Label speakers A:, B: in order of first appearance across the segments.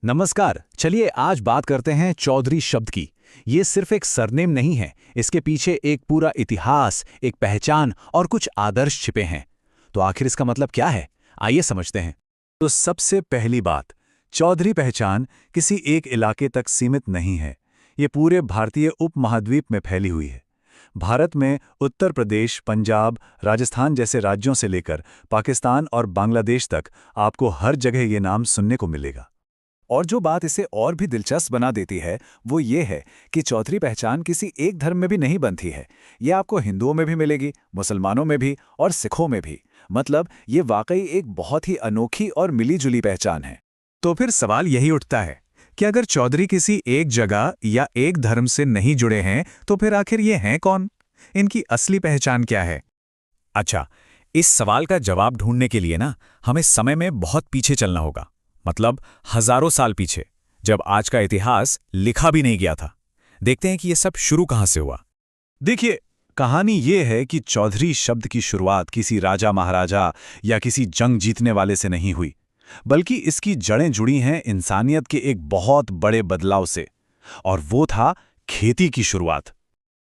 A: नमस्कार। चलिए आज बात करते हैं चौधरी शब्द की। ये सिर्फ एक सरनेम नहीं है, इसके पीछे एक पूरा इतिहास, एक पहचान और कुछ आदर्श छिपे हैं। तो आखिर इसका मतलब क्या है, आइए समझते हैं। तो सबसे पहली बात, चौधरी पहचान किसी एक इलाके तक सीमित नहीं है। ये पूरे भारतीय उपमहाद्वीप में फैली हुई है। भारत में उत्तर प्रदेश, पंजाब, राजस्थान जैसे राज्यों से लेकर पाकिस्तान और बांग्लादेश तक आपको हर जगह ये नाम सुनने को मिलेगा। और जो बात इसे और भी दिलचस्प बना देती है वो ये है कि चौधरी पहचान किसी एक धर्म में भी नहीं बनती है। ये आपको हिंदुओं में भी मिलेगी, मुसलमानों में भी और सिखों में भी। मतलब ये वाकई एक बहुत ही अनोखी और मिलीजुली पहचान है। तो फिर सवाल यही उठता है कि अगर चौधरी किसी एक जगह या एक धर्म से नहीं जुड़े हैं तो फिर आखिर ये हैं कौन? इनकी असली पहचान क्या है? अच्छा, इस सवाल का जवाब ढूंढने के लिए ना हमें समय में बहुत पीछे चलना होगा। मतलब हजारों साल पीछे, जब आज का इतिहास लिखा भी नहीं गया था। देखते हैं कि यह सब शुरू कहां से हुआ। देखिए, कहानी यह है कि चौधरी शब्द की शुरुआत किसी राजा महाराजा या किसी जंग जीतने वाले से नहीं हुई, बल्कि इसकी जड़ें जुड़ी हैं इंसानियत के एक बहुत बड़े बदलाव से। और वो था खेती की शुरुआत।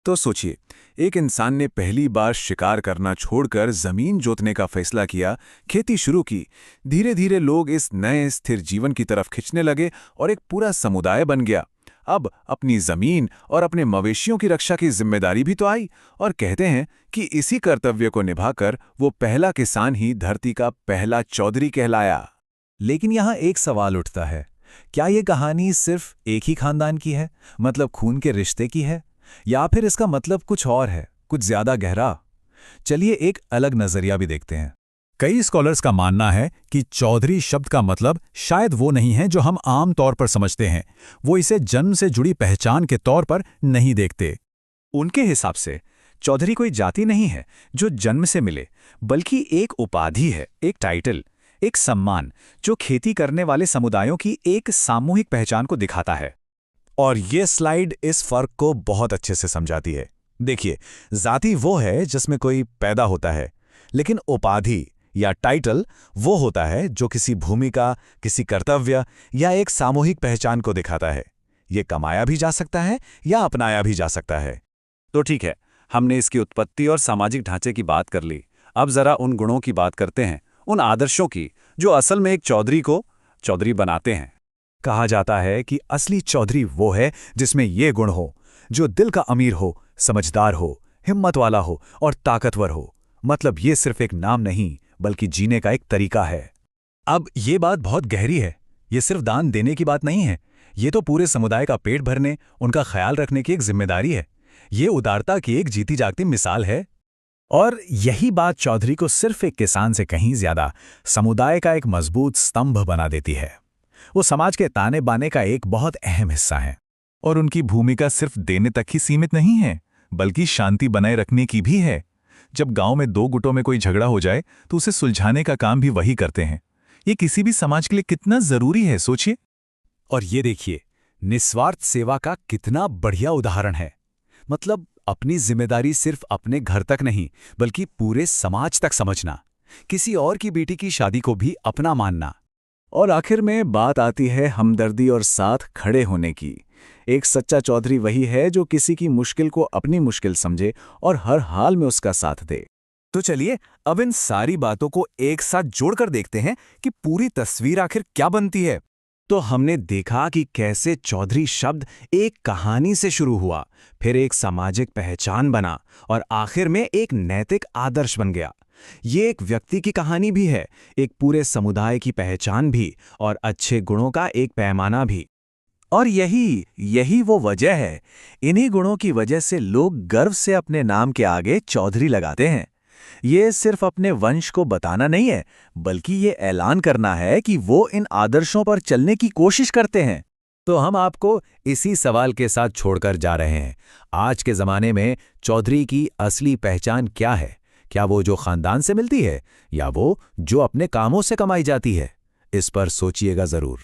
A: तो सोचिए, एक इंसान ने पहली बार शिकार करना छोड़कर जमीन जोतने का फैसला किया, खेती शुरू की। धीरे धीरे लोग इस नए स्थिर जीवन की तरफ खिंचने लगे और एक पूरा समुदाय बन गया। अब अपनी जमीन और अपने मवेशियों की रक्षा की जिम्मेदारी भी तो आई, और कहते हैं कि इसी कर्तव्य को निभाकर वो पहला किसान ही धरती का पहला चौधरी कहलाया। लेकिन यहाँ एक सवाल उठता है, क्या ये कहानी सिर्फ एक ही खानदान की है, मतलब खून के रिश्ते की है, या फिर इसका मतलब कुछ और है, कुछ ज्यादा गहरा? चलिए एक अलग नजरिया भी देखते हैं। कई स्कॉलर्स का मानना है कि चौधरी शब्द का मतलब शायद वो नहीं है जो हम आम तौर पर समझते हैं। वो इसे जन्म से जुड़ी पहचान के तौर पर नहीं देखते। उनके हिसाब से चौधरी कोई जाति नहीं है जो जन्म से मिले, बल्कि एक उपाधि है, एक टाइटल, एक सम्मान जो खेती करने वाले समुदायों की एक सामूहिक पहचान को दिखाता है। और ये स्लाइड इस फर्क को बहुत अच्छे से समझाती है। देखिए, जाति वो है जिसमें कोई पैदा होता है, लेकिन उपाधि या टाइटल वो होता है जो किसी भूमिका, किसी कर्तव्य या एक सामूहिक पहचान को दिखाता है। ये कमाया भी जा सकता है या अपनाया भी जा सकता है। तो ठीक है, हमने इसकी उत्पत्ति और सामाजिक ढांचे की बात कर ली। अब जरा उन गुणों की बात करते हैं, उन आदर्शों की जो असल में एक चौधरी को चौधरी बनाते हैं। कहा जाता है कि असली चौधरी वो है जिसमें ये गुण हो, जो दिल का अमीर हो, समझदार हो, हिम्मत वाला हो और ताकतवर हो। मतलब ये सिर्फ एक नाम नहीं, बल्कि जीने का एक तरीका है। अब ये बात बहुत गहरी है। ये सिर्फ दान देने की बात नहीं है, ये तो पूरे समुदाय का पेट भरने, उनका ख्याल रखने की एक जिम्मेदारी है। ये उदारता की एक जीती जागती मिसाल है। और यही बात चौधरी को सिर्फ एक किसान से कहीं ज्यादा समुदाय का एक मजबूत स्तंभ बना देती है। वो समाज के ताने बाने का एक बहुत अहम हिस्सा है। और उनकी भूमिका सिर्फ देने तक ही सीमित नहीं है, बल्कि शांति बनाए रखने की भी है। जब गांव में दो गुटों में कोई झगड़ा हो जाए तो उसे सुलझाने का काम भी वही करते हैं। ये किसी भी समाज के लिए कितना जरूरी है, सोचिए। और ये देखिए, निस्वार्थ सेवा का कितना बढ़िया उदाहरण है। मतलब अपनी जिम्मेदारी सिर्फ अपने घर तक नहीं, बल्कि पूरे समाज तक समझना, किसी और की बेटी की शादी को भी अपना मानना। और आखिर में बात आती है हमदर्दी और साथ खड़े होने की। एक सच्चा चौधरी वही है जो किसी की मुश्किल को अपनी मुश्किल समझे और हर हाल में उसका साथ दे। तो चलिए अब इन सारी बातों को एक साथ जोड़कर देखते हैं कि पूरी तस्वीर आखिर क्या बनती है। तो हमने देखा कि कैसे चौधरी शब्द एक कहानी से शुरू हुआ, फिर एक सामाजिक पहचान बना और आखिर में एक नैतिक आदर्श बन गया। ये एक व्यक्ति की कहानी भी है, एक पूरे समुदाय की पहचान भी, और अच्छे गुणों का एक पैमाना भी। और यही वो वजह है, इन्हीं गुणों की वजह से लोग गर्व से अपने नाम के आगे चौधरी लगाते हैं। ये सिर्फ अपने वंश को बताना नहीं है, बल्कि ये ऐलान करना है कि वो इन आदर्शों पर चलने की कोशिश करते हैं। तो हम आपको इसी सवाल के साथ छोड़कर जा रहे हैं। आज के जमाने में चौधरी की असली पहचान क्या है? क्या वो जो खानदान से मिलती है, या वो जो अपने कामों से कमाई जाती है? इस पर सोचिएगा जरूर।